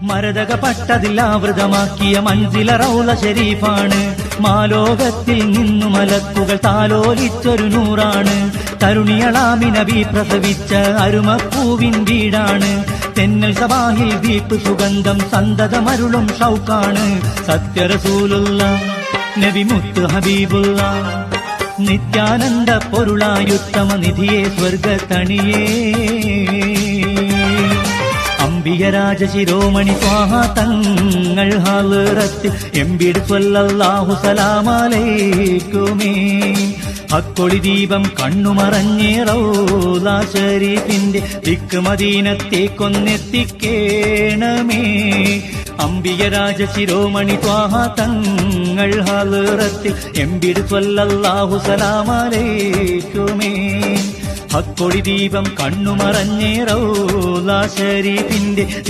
മരതക പട്ടതില്ലാവൃതമാക്കിയ മഞ്ചില റൗള ഷരീഫാണ്. മാലോകത്തിൽ നിന്നു മലക്കുകൾ താലോലിച്ചൊരു നൂറാണ്. തരുണിയളാമി നബി പ്രസവിച്ച അരുമപ്പൂവിൻ വീടാണ്. തെന്നൽ സബാഹിൽ ദീപ് സുഗന്ധം സന്തതമരുളും ഷൗക്കാണ്. സത്യറസൂലുള്ള നബി മുത്ത് ഹബീബുള്ള നിത്യാനന്ദ പൊരുളായുത്തമ നിധിയെ സ്വർഗത്തണിയേ. അംബിയരാജ ശിരോമണി സ്വാഹ തങ്ങൾ ഹാലറത്ത് എംബിട് സ്വല്ലല്ലാഹു സലാമലൈക്കുമേ. അക്കൊളി ദീപം കണ്ണുമറഞ്ഞേ റൗള ശരീഫിന്റെ ദിക്ക് മദീനത്തേക്കൊന്നെത്തിക്കേണമേ. അംബിയരാജ ശിരോമണി സ്വാഹ തങ്ങൾ ഹാലറത്ത് എംബിട് സ്വല്ലല്ലാഹു സലാമലൈക്കുമേ. അക്കൊളി ദീപം കണ്ണുമറഞ്ഞേ റൗള ശരീഫിന്റെ